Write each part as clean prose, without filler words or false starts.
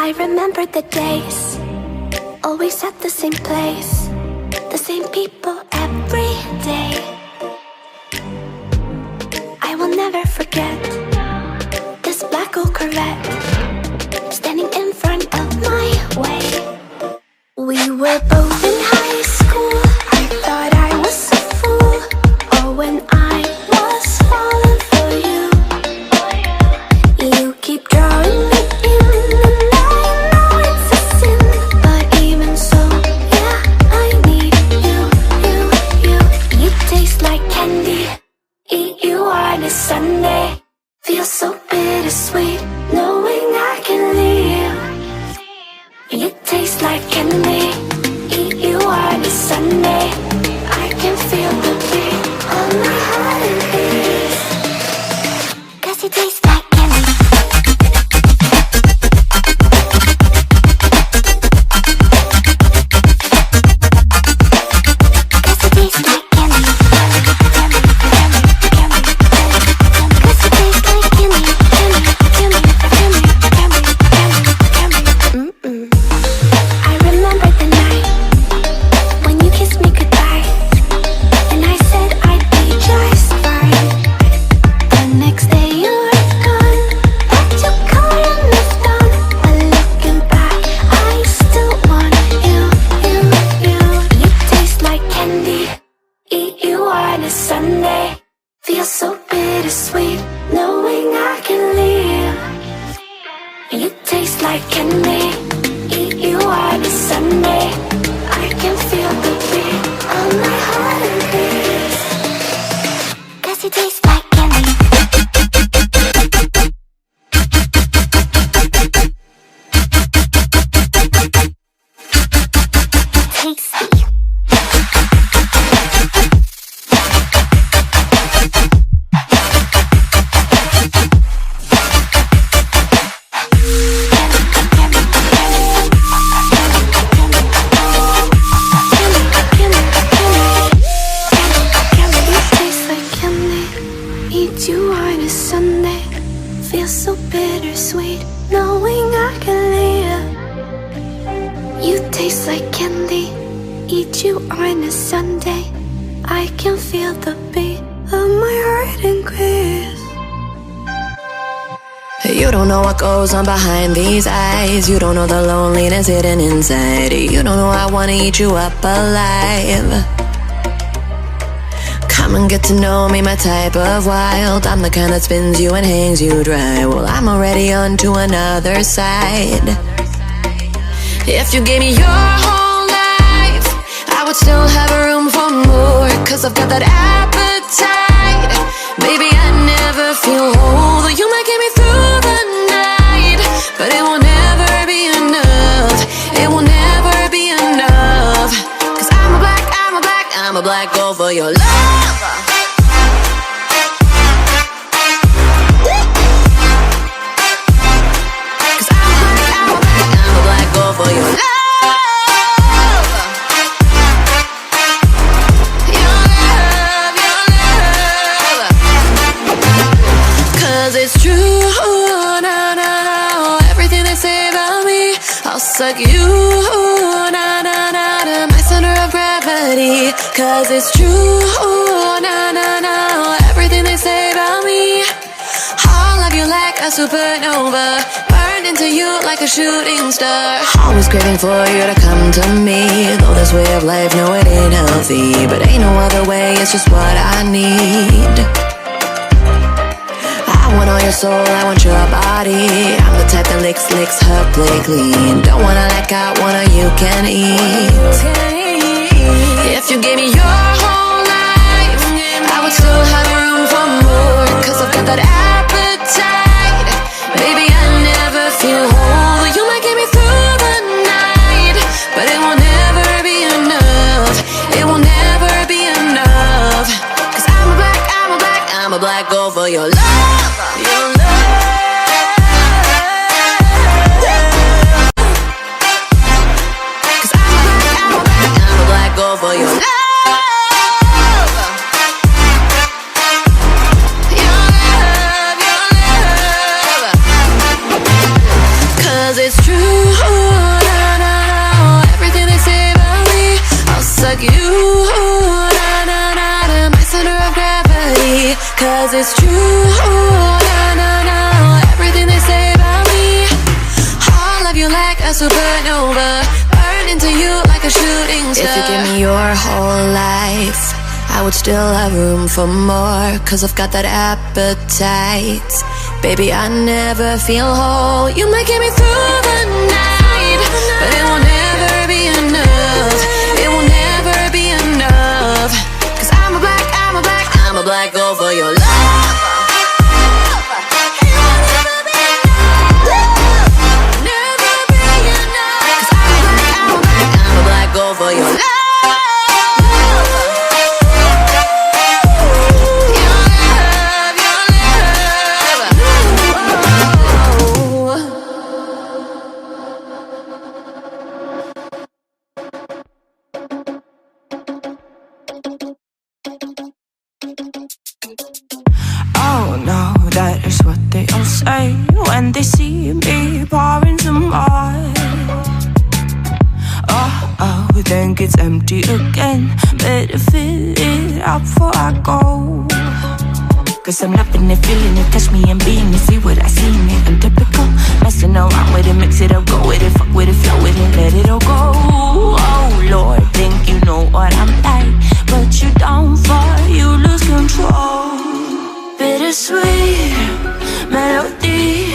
I remember the days, always at the same place, the same people every day. I will never forget this black old Corvette standing in front of my way. We were both in high school. I thought I was a fool. Oh, when I was falling for you. You keep drawing me in, and I know it's a sin, but even so, yeah, I need you. You taste like candy. Eat you on a Sunday. Feel so bittersweet, knowing I can leave. You taste like candy. Eat you on a Sunday. I can feel the beat on my heart and beats. 'Cause you taste like candy. You don't know what goes on behind these eyes. You don't know the loneliness hidden inside. You don't know I wanna eat you up alive. Come and get to know me, my type of wild. I'm the kind that spins you and hangs you dry. Well, I'm already on to another side. If you gave me your whole life, I would still have room for more. 'Cause I've got that appetite. Baby, I never feel whole. Though you might get me through the night, but it will never be enough. It will never be enough. 'Cause I'm a black gold for your love. For your love, your love, your love. 'Cause it's true, no, no, no. Everything they say about me, I'll suck you, no, no, no, to my center of gravity. 'Cause it's true, no, no, no. Everything they say about me, I'll love you like a supernova. Into you like a shooting star. Always craving for you to come to me. Though this way of life, no, it ain't healthy, but ain't no other way, it's just what I need. I want all your soul, I want your body. I'm the type that licks her play clean. Don't wanna let go, one of you can eat. If you gave me your whole life, I would still have room for more. 'Cause I've got that appetite. Baby, I never feel whole. You might get me through the night, but it will never be enough. It will never be enough. 'Cause I'm a black gold for your love. Your love. 'Cause I'm a black gold for your love. It's true. 'cause it's true. No, no, no, everything they say about me. All of you like a supernova, burn into you like a shooting star. If you give me your whole life, I would still have room for more, 'cause I've got that appetite. Baby, I never feel whole. You might get me through the night, but it will never be enough. It will never be enough, 'cause I'm a black girl for your love. Never be enough, 'cause I'm a black girl for your love. That is what they all say when they see me pouring some more. Oh, think it's empty again. Better fill it up before I go. 'Cause I'm loving it, feeling it, touch me and being it. See what I see in it, I'm typical. Messing around with it, mix it up, go with it, fuck with it, flow with it, let it all go. Oh Lord, think you know what I'm like, but you don't fall, you lose control. Bittersweet melody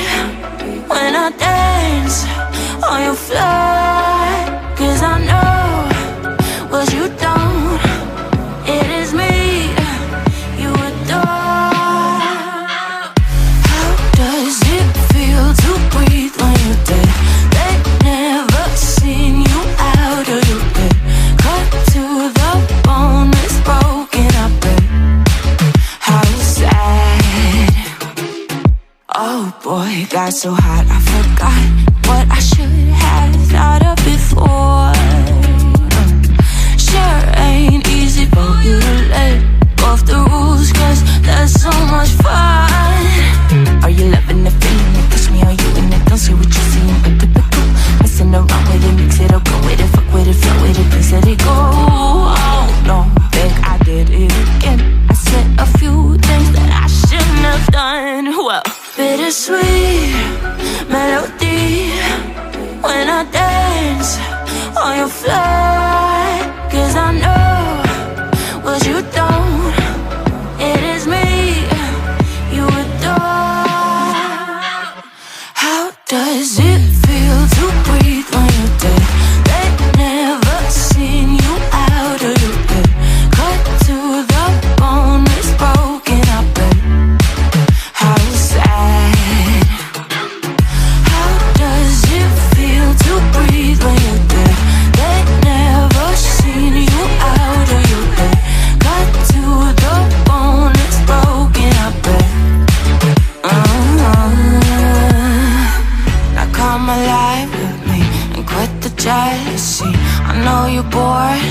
when I dance on your fly. 'Cause I know what you don't, it is me you adore. How does it feel to breathe when you're dead? They never seen you out of your bed. Cut to the bone, it's broken up, bet. How sad. Oh boy, got so hot I forgot what I should have thought of before. Sure ain't easy for you to let go of the rules, 'cause that's so much fun. Are you loving the feeling it? Touch me, are you in it? Don't see what you see, but typical. Messing around with it, mix it up, go with it, fuck with it, flow with it, please let it go. Oh no, think I did it again. I said a few things that I shouldn't have done. Well, bittersweet melody when I dance on your fly. 'Cause I know what you don't, it is me you adore. How does it feel to breathe when you're dead? They never seen you out of your bed. Cut to the bone, it's broken up, bet. How sad. How does it feel to breathe when you're dead? They never seen you out of your bed. Cut to the bone, it's broken up, bet. Now come alive with me and quit the jealousy. I know you're bored,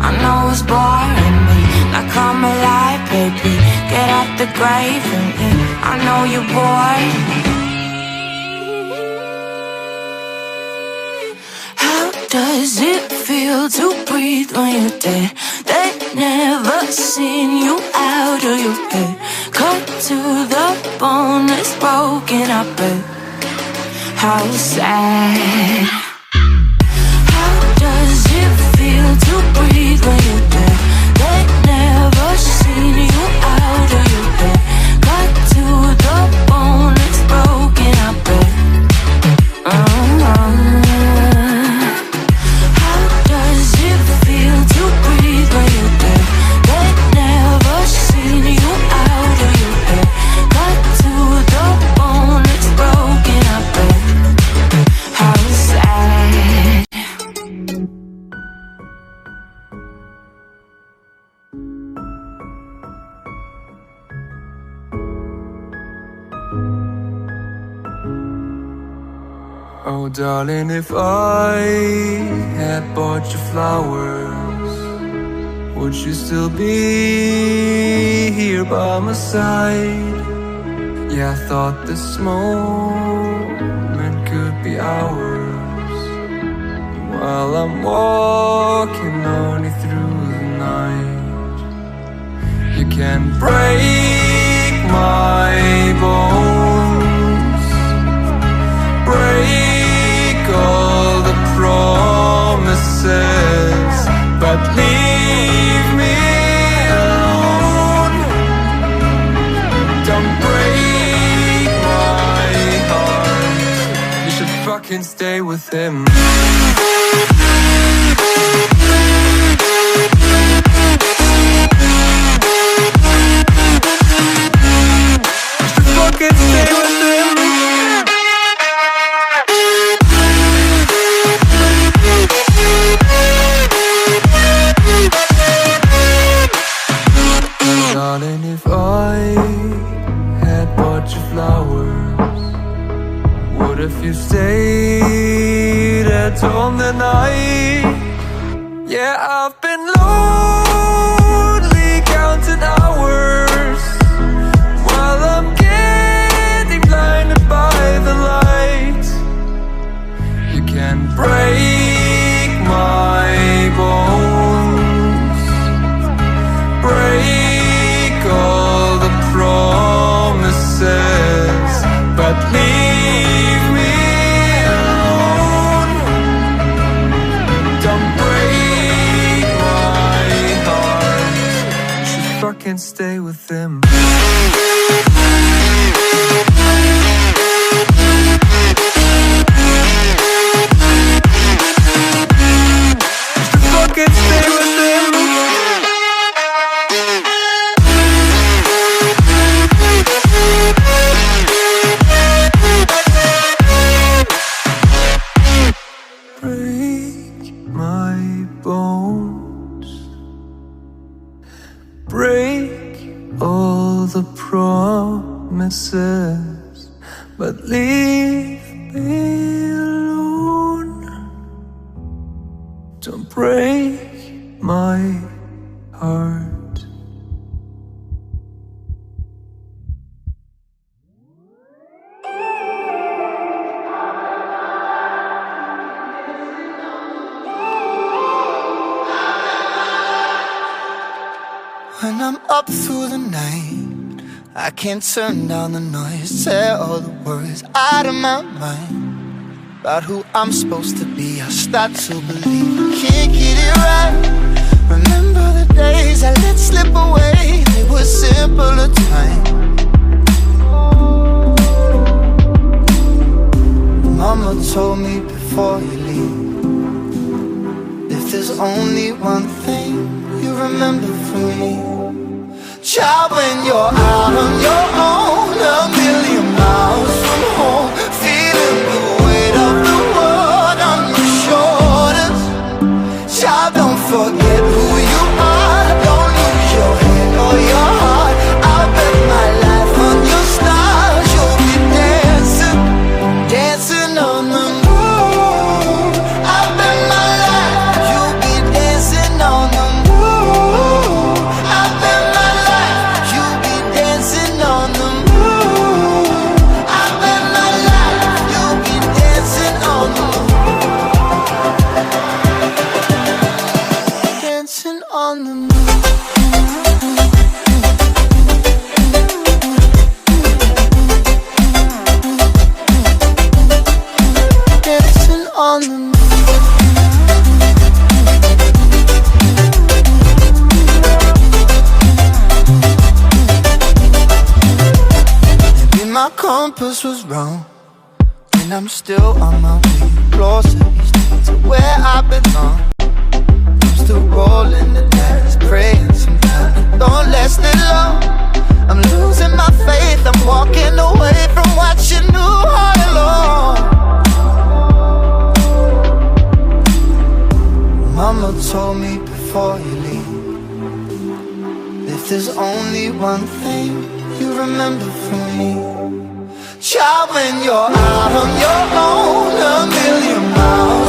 I know it's boring me. Now come alive, baby, get out the grave and I know you're bored. How does it feel to breathe when you're dead? They never seen you out of your bed. Cut to the bone, it's broken up, but how sad. How does it feel to breathe when you're dead? They never seen you out of your bed. Cut to the bone, it's broken up, but how does it feel to breathe when you're dead? They never seen you out of your bed. Cut to the bone, it's broken up, but how sad. Oh darling, if I had bought you flowers, would you still be here by my side? Yeah, I thought this moment could be ours, while I'm walking only through the night. You can break if I can stay with him. If I can stay with him. Darling, if I had bought you flowers, what if you stayed at home the night? Yeah, I've been lonely counting hours while I'm getting blinded by the light. You can break my bones, break all the promises, but leave me alone. Don't break my heart. Just fucking stay with him. Just fucking stay with him. Break my bones, break all the promises, but leave me alone. Don't break my heart. When I'm up through the night, I can't turn down the noise, say all the words out of my mind about who I'm supposed to be. I start to believe I can't get it right. Remember the days I let slip away, they were simpler times. Mama told me before you leave, if there's only one thing you remember from me, child, when you're out on your own, a million miles from home, feeling the weight of the world on your shoulders. Child, don't forget who you are, don't lose your head or your heart. I'll bet my life on your stars, you'll be dancing, dancing on the moon. I'll bet my life, you'll be dancing on the moon. I'll bet my life, you'll be dancing on the moon. I'll bet my life, you'll be dancing on the moon. Dancing on the moon. Dancing on the moon. Maybe my compass was wrong, and I'm still on my way closer each day to where I belong. I'm still rolling the dice, praying sometimes it don't last that long. I'm losing my faith, I'm walking away from what you knew all along. Mama told me before you leave, if there's only one thing you remember from me, child, when you're out on your own, a million miles